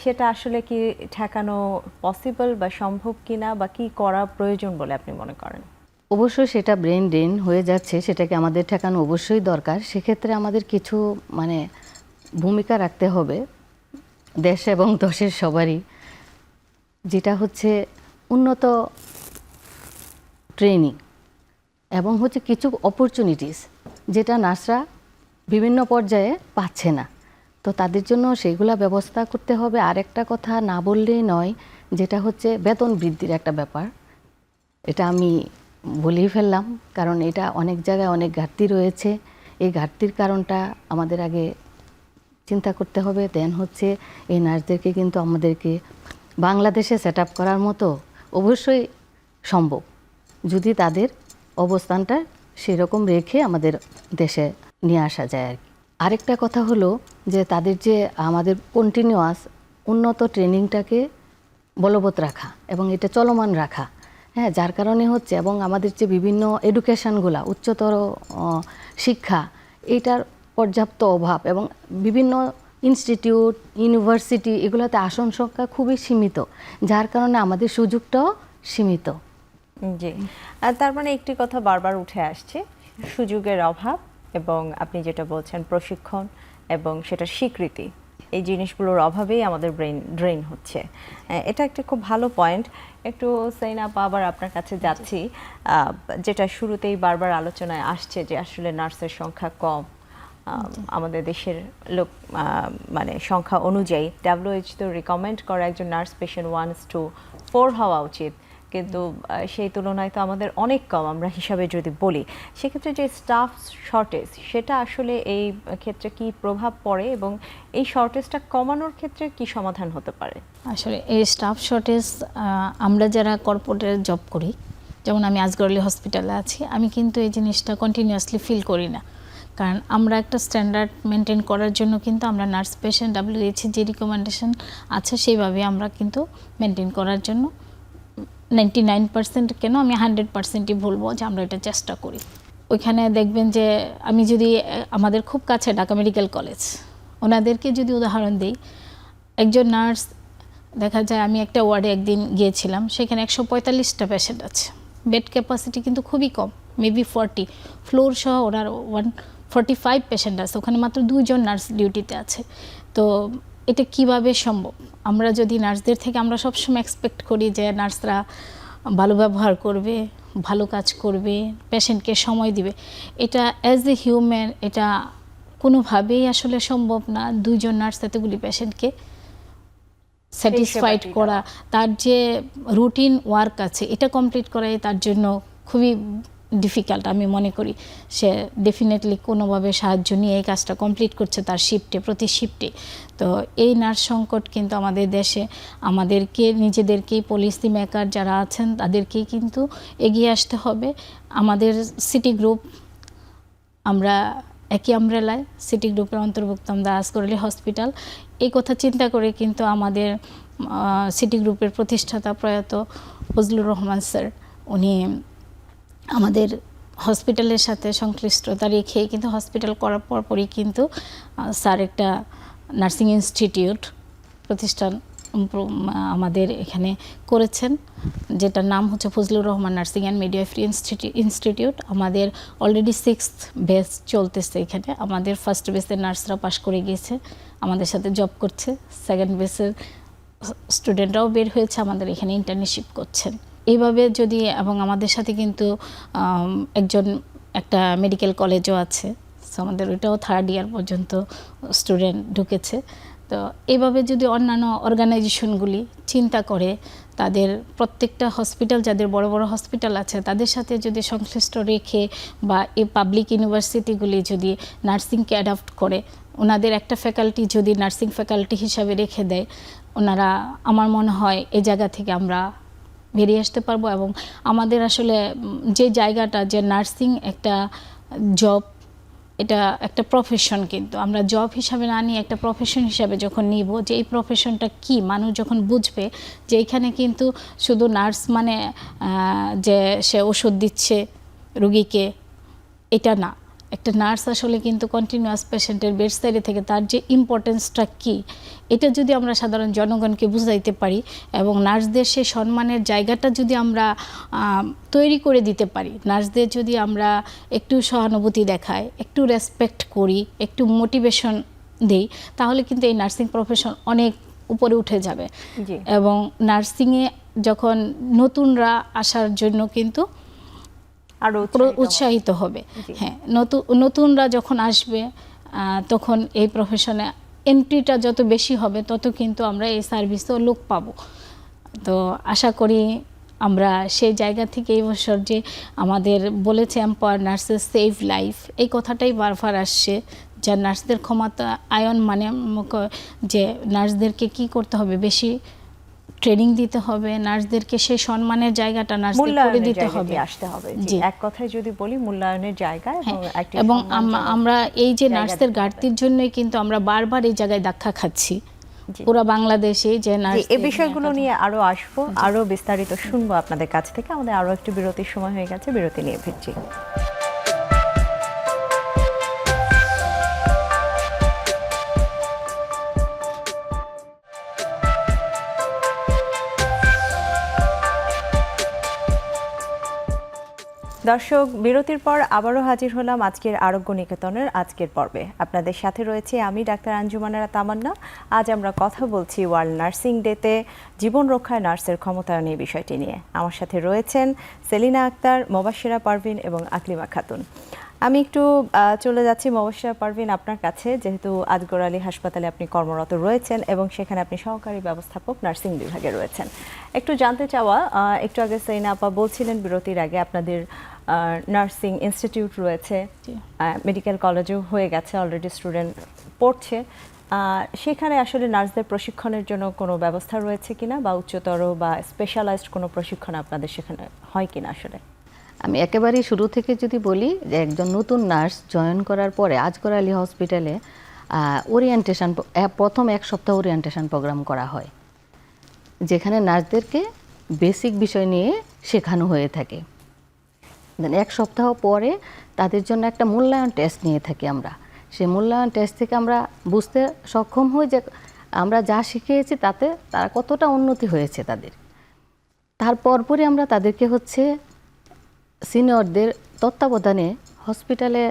সেটা আসলে কি ঠেকানো পসিবল বা সম্ভব কিনা, বা কি করা প্রয়োজন বলে আপনি মনে করেন? অবশ্যই সেটা ব্রেন ড্রেন হয়ে যাচ্ছে, সেটাকে আমাদের ঠেকানো অবশ্যই দরকার। সেক্ষেত্রে আমাদের কিছু মানে ভূমিকা রাখতে হবে দেশ এবং দশের সবারই, যেটা হচ্ছে উন্নত ট্রেনিং এবং হচ্ছে কিছু অপরচুনিটিস যেটা নার্সরা বিভিন্ন পর্যায়ে পাচ্ছে না, তো তাদের জন্য সেইগুলা ব্যবস্থা করতে হবে। আরেকটা কথা না বললেই নয়, যেটা হচ্ছে বেতন বৃদ্ধির একটা ব্যাপার। এটা আমি বলেই ফেললাম, কারণ এটা অনেক জায়গায় অনেক ঘাটতি রয়েছে। এই ঘাটতির কারণটা আমাদের আগে চিন্তা করতে হবে। দেন হচ্ছে এই নার্সদেরকে কিন্তু আমাদেরকে বাংলাদেশে সেট আপ করার মতো অবশ্যই সম্ভব, যদি তাদের অবস্থানটা সেরকম রেখে আমাদের দেশে নিয়ে আসা যায় আর কি। আরেকটা কথা হলো যে তাদের যে আমাদের কন্টিনিউয়াস উন্নত ট্রেনিংটাকে বলবৎ রাখা এবং এটা চলমান রাখা, হ্যাঁ, যার কারণে হচ্ছে এবং আমাদের যে বিভিন্ন এডুকেশনগুলা উচ্চতর শিক্ষা, এইটার পর্যাপ্ত অভাব এবং বিভিন্ন ইনস্টিটিউট ইউনিভার্সিটি এগুলোতে আসন সংখ্যা খুবই সীমিত, যার কারণে আমাদের সুযোগটাও সীমিত। জি, তার মানে একটি কথা বারবার উঠে আসছে, সুযোগের অভাব এবং আপনি যেটা বলছেন প্রশিক্ষণ এবং সেটার স্বীকৃতি, এই জিনিসগুলোর অভাবেই আমাদের ব্রেন ড্রেন হচ্ছে। এটা একটা খুব ভালো পয়েন্ট। একটু সাইনা আবার আপনার কাছে যাচ্ছি, যেটা শুরুতেই বারবার আলোচনায় আসছে যে আসলে নার্সের সংখ্যা কম আমাদের দেশের লোক, মানে সংখ্যা অনুযায়ী WHO রিকমেন্ড করে একজন নার্স পেশেন্ট 1:4 হওয়া উচিত, কিন্তু সেই তুলনায় তো আমাদের অনেক কম আমরা হিসাবে যদি বলি। সেক্ষেত্রে যে স্টাফ শর্টেজ, সেটা আসলে এই ক্ষেত্রে কি প্রভাব পড়ে এবং এই শর্টেজটা কমানোর ক্ষেত্রে কি সমাধান হতে পারে? আসলে এই স্টাফ শর্টেজ, আমরা যারা কর্পোরেটে জব করি, যেমন আমি আজগর আলী হসপিটালে আছি, আমি কিন্তু এই জিনিসটা কন্টিনিউয়াসলি ফিল করি না, কারণ আমরা একটা স্ট্যান্ডার্ড মেনটেন করার জন্য কিন্তু আমরা নার্স পেশেন্ট WHO যে রিকমেন্ডেশন আছে সেইভাবে আমরা কিন্তু মেনটেন করার জন্য 99% কেন আমি 100%ই বলবো যে আমরা এটা চেষ্টা করি। ওইখানে দেখবেন যে আমি যদি আমাদের খুব কাছে ঢাকা মেডিকেল কলেজ, ওনাদেরকে যদি উদাহরণ দিই, একজন নার্স দেখা যায়, আমি একটা ওয়ার্ডে একদিন গিয়েছিলাম, সেখানে 145টা পেশেন্ট আছে, বেড ক্যাপাসিটি কিন্তু খুবই কম, মেবি 40, ফ্লোর সহ ওনার 145 পেশেন্ট আছে, ওখানে মাত্র 2 জন নার্স ডিউটিতে আছে। তো এটা কিভাবে সম্ভব? আমরা যদি নার্সদের থেকে আমরা সবসময় এক্সপেক্ট করি যে নার্সরা ভালো ব্যবহার করবে, ভালো কাজ করবে, পেশেন্টকে সময় দিবে, এটা অ্যাজ এ হিউম্যান এটা কোনোভাবেই আসলে সম্ভব না। 2 জন নার্স এতগুলি পেশেন্টকে স্যাটিসফাইড করা, তার যে রুটিন ওয়ার্ক আছে এটা কমপ্লিট করাই তার জন্য খুবই ডিফিকাল্ট আমি মনে করি। সে ডেফিনেটলি কোনোভাবে সাহায্য নিয়ে এই কাজটা কমপ্লিট করছে তার শিফটে, প্রতি শিফটে। তো এই নার্স সংকট কিন্তু আমাদের দেশে আমাদেরকে নিজেদেরকেই, পলিসি মেকার যারা আছেন তাদেরকেই কিন্তু এগিয়ে আসতে হবে। আমাদের সিটি গ্রুপ, আমরা একই আমব্রেলায়, সিটি গ্রুপের অন্তর্ভুক্ত আমরা আজগর-আলী হসপিটাল, এই কথা চিন্তা করে কিন্তু আমাদের সিটি গ্রুপের প্রতিষ্ঠাতা প্রয়াত ফজলুর রহমান স্যার, উনি আমাদের হসপিটালের সাথে সংশ্লিষ্টতা রেখে কিন্তু হসপিটাল করার পরপরই কিন্তু স্যার একটা নার্সিং ইনস্টিটিউট প্রতিষ্ঠান আমাদের এখানে করেছেন, যেটার নাম হচ্ছে Fazlur Rahman nursing and midwifery institute. আমাদের অলরেডি 6th ব্যাচ চলতেছে এখানে। আমাদের ফার্স্ট ব্যাচের নার্সরা পাশ করে গিয়েছে, আমাদের সাথে জব করছে। সেকেন্ড ব্যাচের স্টুডেন্টরাও বের হয়েছে, আমাদের এখানে ইন্টার্নশিপ করছেন। এইভাবে যদি, এবং আমাদের সাথে কিন্তু একটা মেডিকেল কলেজও আছে, সো আমাদের ওইটাও 3rd ইয়ার পর্যন্ত স্টুডেন্ট ঢুকেছে। তো এইভাবে যদি অন্যান্য অর্গানাইজেশনগুলি চিন্তা করে, তাদের প্রত্যেকটা হসপিটাল, যাদের বড় বড় হসপিটাল আছে তাদের সাথে যদি সংশ্লিষ্ট রেখে, বা এই পাবলিক ইউনিভার্সিটিগুলি যদি নার্সিংকে অ্যাডাপ্ট করে, ওনাদের একটা ফ্যাকাল্টি যদি নার্সিং ফ্যাকাল্টি হিসাবে রেখে দেয়, ওনারা, আমার মনে হয় এই জায়গা থেকে আমরা বেরিয়ে আসতে পারবো। এবং আমাদের আসলে যে জায়গাটা, যে নার্সিং একটা জব, এটা একটা প্রফেশন, কিন্তু আমরা জব হিসাবে না নিয়ে একটা প্রফেশন হিসাবে যখন নিব, যে এই প্রফেশনটা কি, মানুষ যখন বুঝবে যে এখানে কিন্তু শুধু নার্স মানে যে সে ওষুধ দিচ্ছে রুগীকে, এটা না। একটা নার্স আসলে কিন্তু কন্টিনিউয়াস পেশেন্টের বেডসাইডে থেকে তার যে ইম্পর্টেন্সটা কি, এটা যদি আমরা সাধারণ জনগণকে বুঝাইতে পারি, এবং নার্সদের সেই সম্মানের জায়গাটা যদি আমরা তৈরি করে দিতে পারি, নার্সদের যদি আমরা একটু সহানুভূতি দেখাই, একটু রেসপেক্ট করি, একটু মোটিভেশন দিই, তাহলে কিন্তু এই নার্সিং প্রফেশন অনেক উপরে উঠে যাবে। এবং নার্সিংয়ে যখন নতুনরা আসার জন্য কিন্তু আরও উৎসাহিত হবে। হ্যাঁ, নতুনরা যখন আসবে তখন এই প্রফেশনে এন্ট্রিটা যত বেশি হবে, তত কিন্তু আমরা এই সার্ভিসও লোক পাবো। তো আশা করি আমরা সেই জায়গা থেকে এই বছর যে আমাদের বলেছে এম্পাওয়ার নার্সেস সেভ লাইফ, এই কথাটাই বারবার আসছে, যে নার্সদের ক্ষমতা আয়ন, মানে যে নার্সদেরকে কি করতে হবে, বেশি ট্রেনিং দিতে হবে, নার্সদেরকে সেই সম্মানের জায়গাটা নার্সদের করে দিতে হবে, আসতে হবে। এক কথায় যদি বলি, মূল্যায়নের জায়গা। এবং আমরা এই যে নার্সদের ঘাটতির জন্যই কিন্তু আমরা বারবার এই জায়গায় ধাক্কা খাচ্ছি পুরো বাংলাদেশে, যে নার্স। এই বিষয়গুলো নিয়ে আরো আসবো, আরো বিস্তারিত শুনবো আপনাদের কাছ থেকে। আমাদের আরো একটু বিরতির সময় হয়ে গেছে, বিরতি নিয়ে ফিরছি। দর্শক, বিরতির পর আবারও হাজির হলাম আজকের আরোগ্য নিকেতনের আজকের পর্বে। আপনাদের সাথে রয়েছে আমি ডাক্তার আঞ্জুমানারা তামান্না। আজ আমরা কথা বলছি ওয়ার্ল্ড নার্সিং ডেতে জীবন রক্ষায় নার্সের ক্ষমতায়ন এই বিষয়টি নিয়ে। আমার সাথে রয়েছেন সেলিনা আক্তার, মোবাশ্বেরা পারভিন এবং আকলিমা খাতুন। আমি একটু চলে যাচ্ছি মোবাশ্বেরা পারভিন আপনার কাছে, যেহেতু আজগর-আলী হাসপাতালে আপনি কর্মরত রয়েছেন এবং সেখানে আপনি সহকারী ব্যবস্থাপক নার্সিং বিভাগে রয়েছেন। একটু জানতে চাওয়া, একটু আগে সেলিনা আপা বলছিলেন বিরতির আগে, আপনাদের নার্সিং ইনস্টিটিউট রয়েছে, মেডিকেল কলেজও হয়ে গেছে, অলরেডি স্টুডেন্ট পড়ছে। সেখানে আসলে নার্সদের প্রশিক্ষণের জন্য কোনো ব্যবস্থা রয়েছে কিনা, বা উচ্চতর বা স্পেশালাইজড কোনো প্রশিক্ষণ আপনাদের সেখানে হয় কিনা? আসলে আমি একেবারেই শুরু থেকে যদি বলি, যে একজন নতুন নার্স জয়েন করার পরে আজগর-আলী হসপিটালে ওরিয়েন্টেশন, প্রথম 1 সপ্তাহ ওরিয়েন্টেশন প্রোগ্রাম করা হয়, যেখানে নার্সদেরকে বেসিক বিষয় নিয়ে শেখানো হয়ে থাকে। দেন 1 সপ্তাহ পরে তাদের জন্য একটা মূল্যায়ন টেস্ট নিয়ে থাকি আমরা। সেই মূল্যায়ন টেস্ট থেকে আমরা বুঝতে সক্ষম হই যে আমরা যা শিখিয়েছি তাতে তারা কতটা উন্নতি হয়েছে তাদের। তারপরই আমরা তাদেরকে হচ্ছে সিনিয়রদের তত্ত্বাবধানে হসপিটালে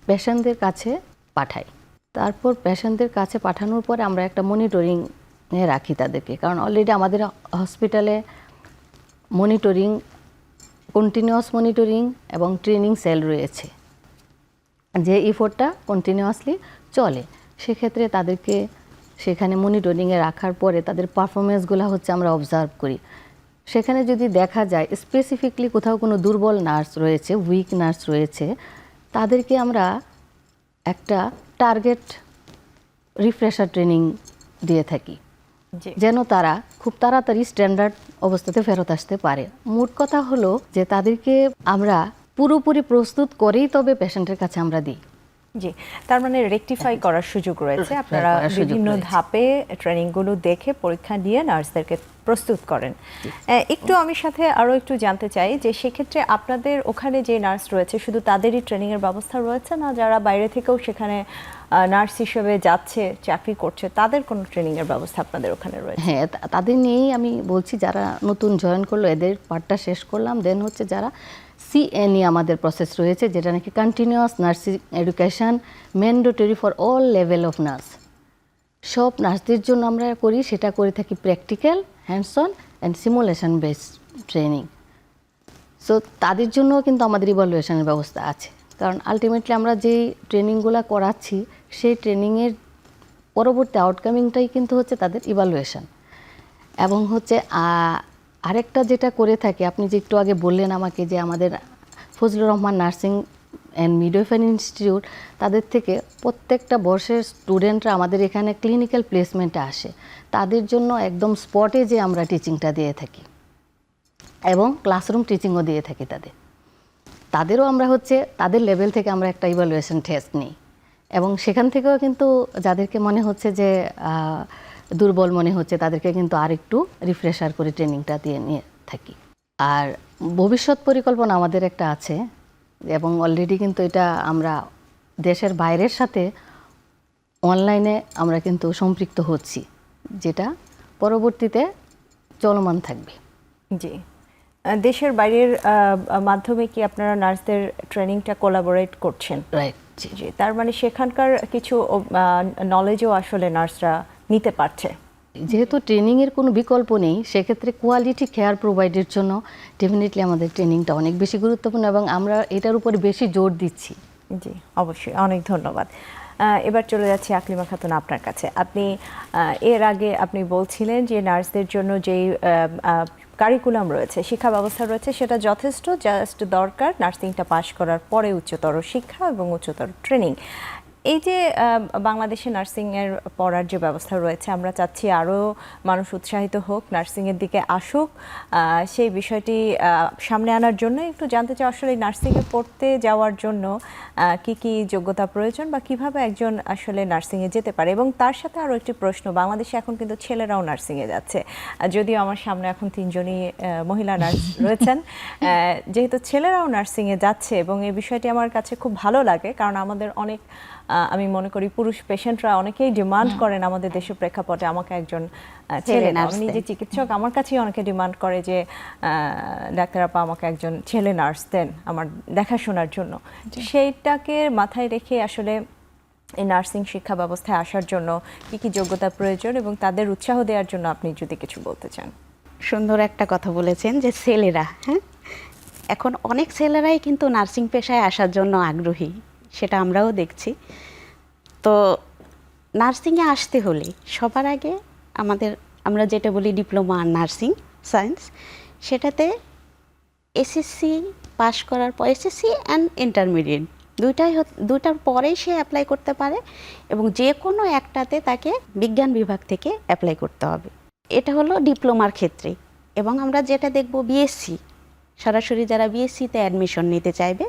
পেশেন্টদের কাছে পাঠাই। তারপর পেশেন্টদের কাছে পাঠানোর পরে আমরা একটা মনিটরিংয়ে রাখি তাদেরকে, কারণ অলরেডি আমাদের হসপিটালে মনিটরিং, কন্টিনিউয়াস মনিটরিং এবং ট্রেনিং সেল রয়েছে, যে এফোর্টটা কন্টিনিউয়াসলি চলে। সেক্ষেত্রে তাদেরকে সেখানে মনিটরিংয়ে রাখার পরে তাদের পারফরমেন্সগুলো হচ্ছে আমরা অবজার্ভ করি। সেখানে যদি দেখা যায় স্পেসিফিকলি কোথাও কোনো দুর্বল নার্স রয়েছে, উইক নার্স রয়েছে, তাদেরকে আমরা একটা টার্গেট রিফ্রেশার ট্রেনিং দিয়ে থাকি, জি যেন তারা খুব তাড়াতাড়ি স্ট্যান্ডার্ড অবস্থাতে ফেরত আসতে পারে। মোট কথা হলো যে তাদেরকে আমরা পুরোপুরি প্রস্তুত করেই তবে পেশেন্টের কাছে আমরা দিই। জি, তার মানে রেকটিফাই করার সুযোগ রয়েছে। আপনারা করার সুযোগ বিভিন্ন রয়েছে। ধাপে ট্রেনিংগুলো দেখে পরীক্ষা দিয়ে নার্সদেরকে প্রস্তুত করেন। একটু আমি সাথে আরও একটু জানতে চাই যে সেক্ষেত্রে আপনাদের ওখানে যে নার্স রয়েছে শুধু তাদেরই ট্রেনিংয়ের ব্যবস্থা রয়েছে না, যারা বাইরে থেকেও সেখানে নার্স হিসেবে যাচ্ছে, চাকরি করছে, তাদের কোনো ট্রেনিংয়ের ব্যবস্থা আপনাদের ওখানে রয়েছে? হ্যাঁ, তাদের নিয়েই আমি বলছি, যারা নতুন জয়েন করলো এদের পার্টটা শেষ করলাম। দেন হচ্ছে যারা সিএনই আমাদের প্রসেস রয়েছে, যেটা নাকি continuous nursing education, mandatory for all level of nurse. সব নার্সদের জন্য আমরা করি, সেটা করে থাকি practical, hands on and simulation based training. So তাদের জন্য কিন্তু আমাদের ইভালুয়েশনের ব্যবস্থা আছে, কারণ আলটিমেটলি আমরা যেই ট্রেনিংগুলো করাচ্ছি সেই ট্রেনিংয়ের পরবর্তী আউটকামিংটাই কিন্তু হচ্ছে তাদের ইভালুয়েশন। এবং হচ্ছে আরেকটা যেটা করে থাকি, আপনি যে একটু আগে বললেন আমাকে যে আমাদের Fazlur Rahman nursing and midwifery institute, তাদের থেকে প্রত্যেকটা বর্ষের স্টুডেন্টরা আমাদের এখানে ক্লিনিক্যাল প্লেসমেন্টে আসে, তাদের জন্য একদম স্পটে যে আমরা টিচিংটা দিয়ে থাকি এবং ক্লাসরুম টিচিংও দিয়ে থাকি তাদেরও আমরা হচ্ছে তাদের লেভেল থেকে আমরা একটা ইভালুয়েশন টেস্ট নিই, এবং সেখান থেকেও কিন্তু যাদেরকে মনে হচ্ছে যে দুর্বল মনে হচ্ছে তাদেরকে কিন্তু আরেকটু রিফ্রেশার করে ট্রেনিংটা দিয়ে নিয়ে থাকি। আর ভবিষ্যৎ পরিকল্পনা আমাদের একটা আছে, এবং অলরেডি কিন্তু এটা আমরা দেশের বাইরের সাথে অনলাইনে আমরা কিন্তু সম্পৃক্ত হচ্ছি, যেটা পরবর্তীতে চলমান থাকবে। জি, দেশের বাইরের মাধ্যমে কি আপনারা নার্সদের ট্রেনিংটা কোলাবোরেট করছেন? রাইট। জি, তার মানে সেখানকার কিছু নলেজও আসলে নার্সরা নিতে পারছে। যেহেতু ট্রেনিংয়ের কোনো বিকল্প নেই, সেক্ষেত্রে কোয়ালিটি কেয়ার প্রোভাইডের জন্য ডেফিনেটলি আমাদের ট্রেনিংটা অনেক বেশি গুরুত্বপূর্ণ, এবং আমরা এটার উপরে বেশি জোর দিচ্ছি। জি, অবশ্যই, অনেক ধন্যবাদ। এবার চলে যাচ্ছি আকলিমা খাতুন আপনার কাছে। আপনি এর আগে আপনি বলছিলেন যে নার্সদের জন্য যেই কারিকুলাম রয়েছে, শিক্ষা ব্যবস্থা রয়েছে, সেটা যথেষ্ট, জাস্ট দরকার নার্সিংটা পাশ করার পরে উচ্চতর শিক্ষা এবং উচ্চতর ট্রেনিং। এই যে বাংলাদেশে নার্সিংয়ের পড়ার যে ব্যবস্থা রয়েছে, আমরা চাচ্ছি আরও মানুষ উৎসাহিত হোক, নার্সিংয়ের দিকে আসুক। সেই বিষয়টি সামনে আনার জন্য একটু জানতে চাই, আসলে নার্সিংয়ে পড়তে যাওয়ার জন্য কি কি যোগ্যতা প্রয়োজন বা কিভাবে একজন আসলে নার্সিংয়ে যেতে পারে। এবং তার সাথে আরও একটি প্রশ্ন, বাংলাদেশে এখন কিন্তু ছেলেরাও নার্সিংয়ে যাচ্ছে, যদিও আমার সামনে এখন 3 জনই মহিলা নার্স রয়েছেন। যেহেতু ছেলেরাও নার্সিংয়ে যাচ্ছে, এবং এই বিষয়টি আমার কাছে খুব ভালো লাগে, কারণ আমাদের অনেক, আমি মনে করি পুরুষ পেশেন্টরা অনেকেই ডিমান্ড করেন আমাদের দেশের প্রেক্ষাপটে আমাকে একজন ছেলে নার্স, আমি যে চিকিৎসক আমার কাছেই অনেকে ডিমান্ড করে যে ডাক্তার আপা আমাকে একজন ছেলে নার্স দেন আমার দেখাশোনার জন্য। সেইটাকে মাথায় রেখে আসলে এই নার্সিং শিক্ষা ব্যবস্থায় আসার জন্য কি কি যোগ্যতা প্রয়োজন এবং তাদের উৎসাহ দেওয়ার জন্য আপনি যদি কিছু বলতে চান। সুন্দর একটা কথা বলেছেন যে ছেলেরা, হ্যাঁ, এখন অনেক ছেলেরাই কিন্তু নার্সিং পেশায় আসার জন্য আগ্রহী, সেটা আমরাও দেখছি। তো নার্সিংয়ে আসতে হলে সবার আগে আমরা যেটা বলি ডিপ্লোমা নার্সিং সায়েন্স, সেটাতে এসএসসি পাশ করার পর, এসএসসি অ্যান্ড ইন্টারমিডিয়েট দুটার পরেই সে অ্যাপ্লাই করতে পারে, এবং যে কোনো একটাতে তাকে বিজ্ঞান বিভাগ থেকে অ্যাপ্লাই করতে হবে। এটা হলো ডিপ্লোমার ক্ষেত্রে। এবং আমরা যেটা দেখব বিএসসি, সরাসরি যারা বিএসসিতে অ্যাডমিশন নিতে চাইবে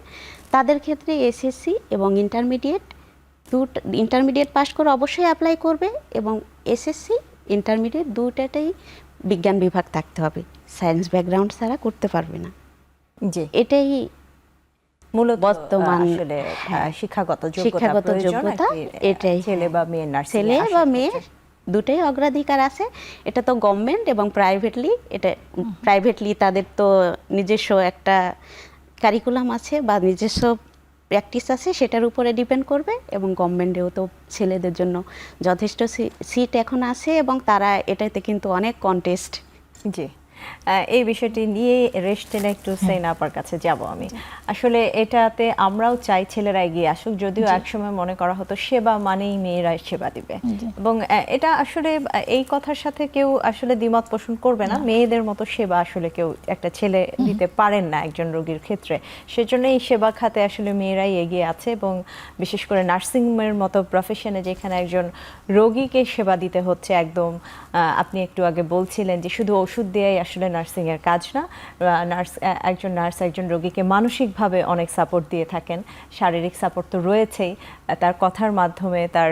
তাদের ক্ষেত্রে এসএসসি এবং ইন্টারমিডিয়েট পাস করে অবশ্যই অ্যাপ্লাই করবে, এবং এসএসসি ইন্টারমিডিয়েট দুটাতেই বিজ্ঞান বিভাগ থাকতে হবে, সায়েন্স ব্যাকগ্রাউন্ড ছাড়া করতে পারবে না। জি, এটাই মূলত বর্তমান আসলে শিক্ষাগত যোগ্যতা শিক্ষাগত প্রয়োজন, যোগ্যতা একটি, এটাই, ছেলে বা মেয়ের নার্সিং ছেলে বা মেয়ে দুটোই অগ্রাধিকার আছে। এটা তো গভর্নমেন্ট এবং প্রাইভেটলি তাদের তো নিজস্ব একটা কারিকুলাম আছে বা নিজস্ব প্র্যাকটিস আছে, সেটার উপরে ডিপেন্ড করবে। এবং গভর্নমেন্টেও তো ছেলেদের জন্য যথেষ্ট সিট এখন আছে এবং তারা এটাতে কিন্তু অনেক কন্টেস্ট। জি, এই বিষয়টি নিয়ে রেস্ট টেনে একটু সেন আপার কাছে যাব আমি। আসলে এটাতে আমরাও চাই ছেলেরা এগিয়ে আসুক, যদিও একসময় মনে করা হতো সেবা মানেই মেয়েরা সেবা দিবে, এবং এটা আসলে এই কথার সাথে কেউ আসলে দ্বিমত পোষণ করবে না। মেয়েদের মতো সেবা আসলে কেউ একটা ছেলে দিতে পারেন না একজন রোগীর ক্ষেত্রে। সেজন্য এই সেবা খাতে আসলে মেয়েরাই এগিয়ে আছে, এবং বিশেষ করে নার্সিংয়ের মতো প্রফেশনে যেখানে একজন রোগীকে সেবা দিতে হচ্ছে একদম, আপনি একটু আগে বলছিলেন যে শুধু ওষুধ দেওয়াই আসলে নার্সিংয়ের কাজ না। একজন নার্স একজন রোগীকে মানসিকভাবে অনেক সাপোর্ট দিয়ে থাকেন, শারীরিক সাপোর্ট তো রয়েছেই, তার কথার মাধ্যমে, তার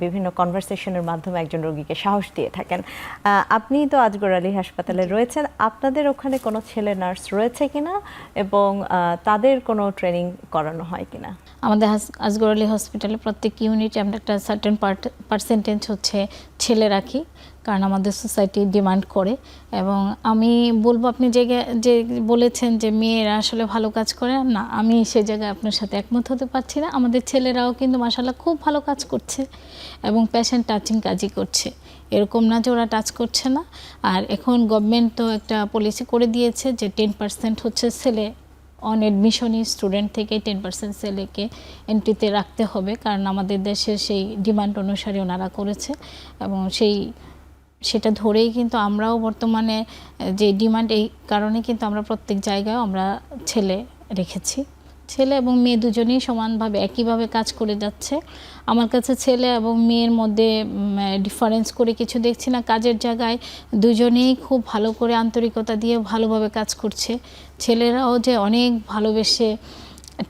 বিভিন্ন কনভারসেশনের মাধ্যমে একজন রোগীকে সাহস দিয়ে থাকেন। আপনি তো আজগর আলী হাসপাতালে রয়েছেন, আপনাদের ওখানে কোনো ছেলে নার্স রয়েছে কিনা এবং তাদের কোনো ট্রেনিং করানো হয় কিনা? আমাদের আজগর আলী হসপিটালে প্রত্যেক ইউনিটে আমরা একটা সার্টেন পার্সেন্টেজ হচ্ছে ছেলে রাখি, কারণ আমাদের সোসাইটি ডিমান্ড করে। এবং আমি বলবো, আপনি যে বলেছেন যে মেয়েরা আসলে ভালো কাজ করে না, আমি সে জায়গায় আপনার সাথে একমত হতে পারছি না। আমাদের ছেলেরাও কিন্তু মাশাআল্লাহ খুব ভালো কাজ করছে এবং পেশেন্ট টাচিং কাজই করছে, এরকম না যে ওরা টাচ করছে না। আর এখন গভর্নমেন্ট তো একটা পলিসি করে দিয়েছে যে 10% হচ্ছে ছেলে অন অ্যাডমিশনই স্টুডেন্ট থেকে 10% ছেলেকে এন্ট্রিতে রাখতে হবে, কারণ আমাদের দেশের সেই ডিমান্ড অনুসারে ওনারা করেছে। এবং সেটা ধরেই কিন্তু আমরাও বর্তমানে যে ডিমান্ড, এই কারণে কিন্তু আমরা প্রত্যেক জায়গায় আমরা ছেলে রেখেছি। ছেলে এবং মেয়ে দুজনেই সমানভাবে একইভাবে কাজ করে যাচ্ছে। আমার কাছে ছেলে এবং মেয়ের মধ্যে ডিফারেন্স করে কিছু দেখছি না। কাজের জায়গায় দুজনেই খুব ভালো করে আন্তরিকতা দিয়ে ভালোভাবে কাজ করছে। ছেলেরাও যে অনেক ভালোবেসে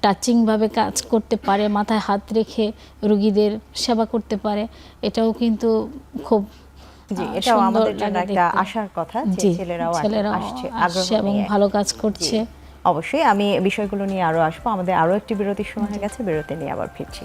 টাচিংভাবে কাজ করতে পারে, মাথায় হাত রেখে রোগীদের সেবা করতে পারে, এটাও কিন্তু খুব জি, এটাও আমাদের জন্য একটা আশার কথা যে ছেলেরাও আসছে এবং ভালো কাজ করছে। অবশ্যই আমি বিষয়গুলো নিয়ে আরো আসবো। আমাদের আরো একটি বিরতির সময় হয়ে গেছে, বিরতি নিয়ে আবার ফিরছি।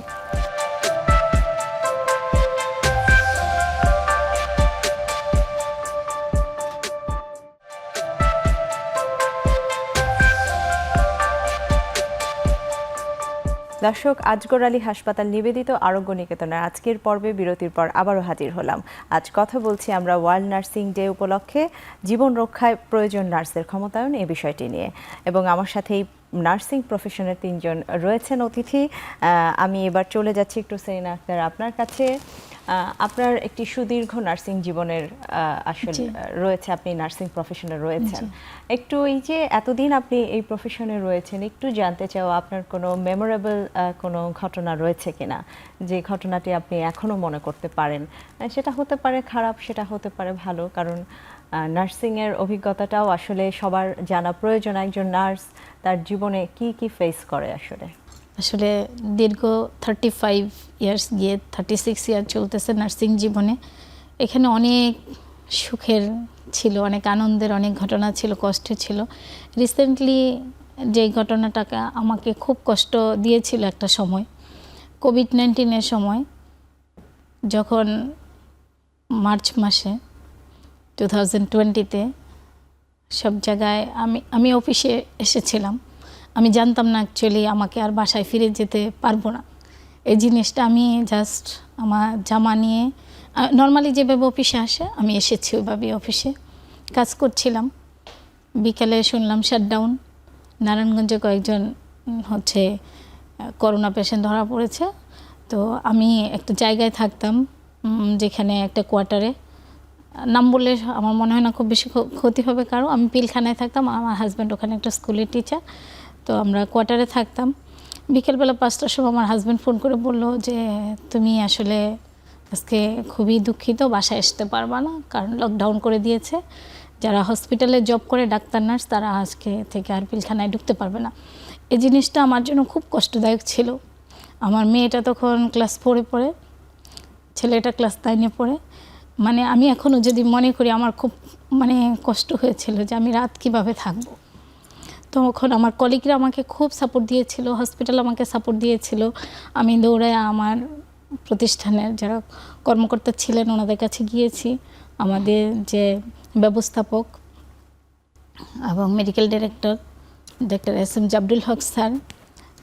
দর্শক, আজগর আলী হাসপাতাল নিবেদিত আরোগ্য নিকেতনের আজকের পর্বে বিরতির পর আবারও হাজির হলাম। আজ কথা বলছি আমরা ওয়ার্ল্ড নার্সিং ডে উপলক্ষে জীবন রক্ষায় প্রয়োজন নার্সের ক্ষমতায়ন এই বিষয়টি নিয়ে, এবং আমার সাথে এই নার্সিং প্রফেশনের 3 জন রয়েছেন অতিথি। আমি এবার চলে যাচ্ছি একটু সেরিনা আক্তার আপনার কাছে। আপনার একটি সুদীর্ঘ নার্সিং জীবনের আসলে রয়েছে, আপনি নার্সিং প্রফেশনে রয়েছেন। একটু এই যে এতদিন আপনি এই প্রফেশনে রয়েছেন, একটু জানতে চাও আপনার কোনো মেমোরেবল কোনো ঘটনা রয়েছে কিনা, যে ঘটনাটি আপনি এখনো মনে করতে পারেন। সেটা হতে পারে খারাপ, সেটা হতে পারে ভালো, কারণ নার্সিংয়ের অভিজ্ঞতাটাও আসলে সবার জানা প্রয়োজন। একজন নার্স তার জীবনে কি কি ফেস করে আসলে দীর্ঘ 35 ইয়ার্স গিয়ে 36 ইয়ার চলতেছে নার্সিং জীবনে। এখানে অনেক সুখের ছিল, অনেক আনন্দের অনেক ঘটনা ছিল, কষ্ট ছিল। রিসেন্টলি যে ঘটনাটাকে আমাকে খুব কষ্ট দিয়েছিল একটা সময়, কোভিড-19 সময়, যখন মার্চ মাসে 2020-তে সব জায়গায় আমি অফিসে এসেছিলাম। আমি জানতাম না অ্যাকচুয়ালি আমাকে আর বাসায় ফিরে যেতে পারবো না। এই জিনিসটা আমি জাস্ট আমার জামা নিয়ে নর্মালি যেভাবে অফিসে আসে আমি এসেছি ওইভাবে অফিসে কাজ করছিলাম। বিকালে শুনলাম শাটডাউন, নারায়ণগঞ্জে কয়েকজন হচ্ছে করোনা পেশেন্ট ধরা পড়েছে। তো আমি একটা জায়গায় থাকতাম যেখানে একটা কোয়ার্টারে, নাম বললে আমার মনে হয় না খুব বেশি ক্ষতি হবে কারো। আমি পিলখানায় থাকতাম, আমার হাজব্যান্ড ওখানে একটা স্কুলের টিচার, তো আমরা কোয়ার্টারে থাকতাম। বিকেলবেলা 5টার সময় আমার হাজব্যান্ড ফোন করে বললো যে তুমি আসলে আজকে খুবই দুঃখিত, বাসায় আসতে পারবা না, কারণ লকডাউন করে দিয়েছে। যারা হসপিটালে জব করে ডাক্তার নার্স তারা আজকে থেকে আর পিলখানায় ঢুকতে পারবে না। এই জিনিসটা আমার জন্য খুব কষ্টদায়ক ছিল। আমার মেয়েটা তখন ক্লাস 4-এ পড়ে, ছেলেটা ক্লাস 9-এ পড়ে। মানে আমি এখনও যদি মনে করি আমার খুব কষ্ট হয়েছিল যে আমি রাত কিভাবে থাকবো। তখন আমার কলিগরা আমাকে খুব সাপোর্ট দিয়েছিল, হসপিটাল আমাকে সাপোর্ট দিয়েছিল। আমি দৌড়ায় আমার প্রতিষ্ঠানের যারা কর্মকর্তা ছিলেন ওনাদের কাছে গিয়েছি। আমাদের যে ব্যবস্থাপক এবং মেডিকেল ডিরেক্টর ডক্টর SM জাবরুল হক স্যার,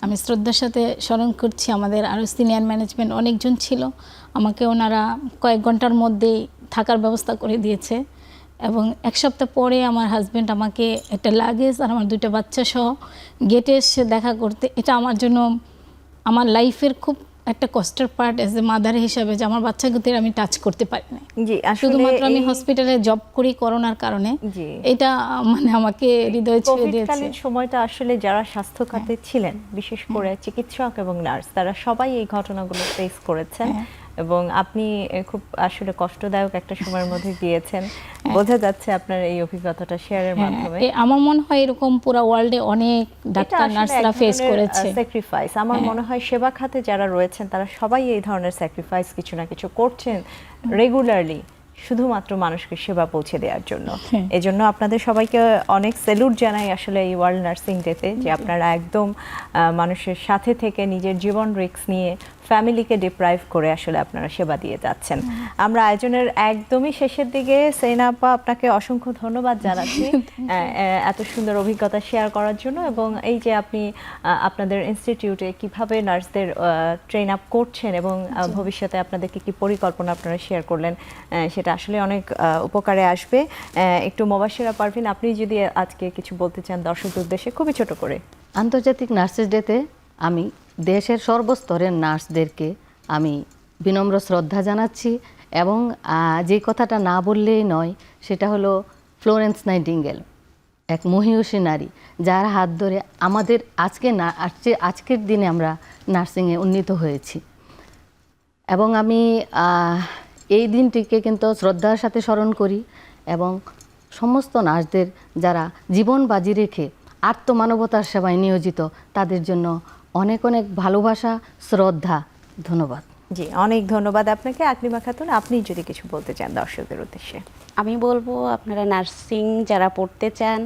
আমি শ্রদ্ধার সাথে স্মরণ করছি। আমাদের আরও সিনিয়র ম্যানেজমেন্ট অনেকজন ছিল, আমাকে ওনারা কয়েক ঘন্টার মধ্যেই থাকার ব্যবস্থা করে দিয়েছে। এবং এক সপ্তাহ পরে আমার হাজব্যান্ড আমাকে একটা লাগেজ আর আমার 2টা বাচ্চা সহ গেটে এসে দেখা করতে, এটা আমার জন্য আমার লাইফের খুব একটা কষ্টের পার্ট এজ এ মাদার হিসাবে, যে আমার বাচ্চাদের আমি টাচ করতে পারি না। জি, আসলে শুধুমাত্র আমি হসপিটালে জব করি করোনার কারণে, জি, এটা মানে আমাকে হৃদয় ছুঁয়ে দিয়েছে। কোভিডকালীন সময়টা আসলে যারা স্বাস্থ্য খাতে ছিলেন, বিশেষ করে চিকিৎসক এবং নার্স, তারা সবাই এই ঘটনাগুলো ফেস করেছেন এবং আপনি খুব আসলে কষ্টদায়ক একটা সময়ের মধ্যে গিয়েছেন। বোঝা যাচ্ছে আপনার এই অভিজ্ঞতাটা শেয়ারের মাধ্যমে। আমার মনে হয় এরকম পুরো ওয়ার্ল্ডে অনেক ডাক্তার নার্সরা ফেস করেছে স্যাক্রিফাইস। আমার মনে হয় সেবা খাতে যারা রয়েছেন তারা সবাই এই ধরনের স্যাক্রিফাইস কিছু না কিছু করছেন রেগুলারলি, শুধুমাত্র মানুষকে সেবা পৌঁছে দেওয়ার জন্য। এজন্য আপনাদের সবাইকে অনেক স্যালুট জানাই আসলে এই ওয়ার্ল্ড নার্সিং ডেতে, যে আপনারা একদম মানুষের সাথে থেকে নিজের জীবন রিস্ক নিয়ে ফ্যামিলিকে ডিপ্রাইভ করে আসলে আপনারা সেবা দিয়ে যাচ্ছেন। আমরা আয়োজনের একদমই শেষের দিকে। সেনা আপা, আপনাকে অসংখ্য ধন্যবাদ জানাচ্ছি এত সুন্দর অভিজ্ঞতা শেয়ার করার জন্য, এবং এই যে আপনি আপনাদের ইনস্টিটিউটে কিভাবে নার্সদের ট্রেন আপ করছেন এবং ভবিষ্যতে আপনাদেরকে কি পরিকল্পনা আপনারা শেয়ার করলেন, সেটা আসলে অনেক উপকারে আসবে। একটু মোবাশিরা পারভিন, আপনি যদি আজকে কিছু বলতে চান দর্শকদের উদ্দেশ্যে, খুবই ছোট করে। আন্তর্জাতিক নার্সেস ডেতে আমি দেশের সর্বস্তরের নার্সদেরকে আমি বিনম্র শ্রদ্ধা জানাচ্ছি, এবং যে কথাটা না বললেই নয় সেটা হলো ফ্লোরেন্স নাইটিঙ্গেল, এক মহিয়সী নারী, যার হাত ধরে আমাদের আজকের দিনে আমরা নার্সিংয়ে উন্নীত হয়েছি। এবং আমি এই দিনটিকে কিন্তু শ্রদ্ধার সাথে স্মরণ করি, এবং সমস্ত নার্সদের যারা জীবন বাজি রেখে আত্মমানবতার সেবায় নিয়োজিত, তাদের জন্য অনেক অনেক ভালোবাসা, শ্রদ্ধা, ধন্যবাদ। জি, অনেক ধন্যবাদ আপনাকে। আকলিমা খাতুন, আপনি যদি কিছু বলতে চান দর্শকদের উদ্দেশ্যে। আমি বলবো, আপনারা নার্সিং যারা পড়তে চান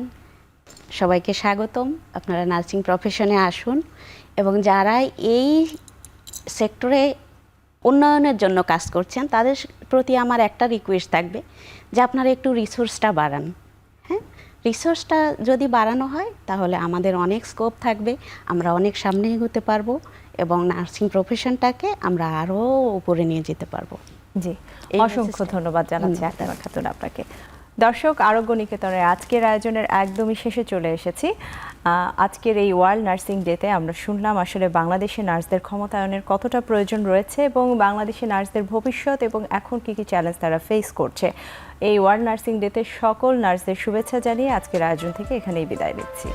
সবাইকে স্বাগতম, আপনারা নার্সিং প্রফেশনে আসুন, এবং যারা এই সেক্টরে উন্নয়নের জন্য কাজ করছেন তাদের প্রতি আমার একটা রিকোয়েস্ট থাকবে যে আপনারা একটু রিসোর্সটা বাড়ান। হ্যাঁ, রিসোর্সটা যদি বাড়ানো হয় তাহলে আমাদের অনেক স্কোপ থাকবে, আমরা অনেক সামনে এগোতে পারবো এবং নার্সিং প্রফেশনটাকে আমরা আরও উপরে নিয়ে যেতে পারবো। জি, অসংখ্য ধন্যবাদ জানাচ্ছি আকলিমা খাতুন আপনাকে। দর্শক, আরোগ্য নিকেতনের আজকের আয়োজনের একদমই শেষে চলে এসেছি। আজকের এই ওয়ার্ল্ড নার্সিং ডেতে আমরা শুনলাম আসলে বাংলাদেশে নার্সদের ক্ষমতায়নের কতটা প্রয়োজন রয়েছে এবং বাংলাদেশে নার্সদের ভবিষ্যৎ এবং এখন কী কী চ্যালেঞ্জ তারা ফেস করছে। এই ওয়ার্ল্ড নার্সিং ডেতে সকল নার্সদের শুভেচ্ছা জানিয়ে আজকের আয়োজন থেকে এখানেই বিদায় নিচ্ছি।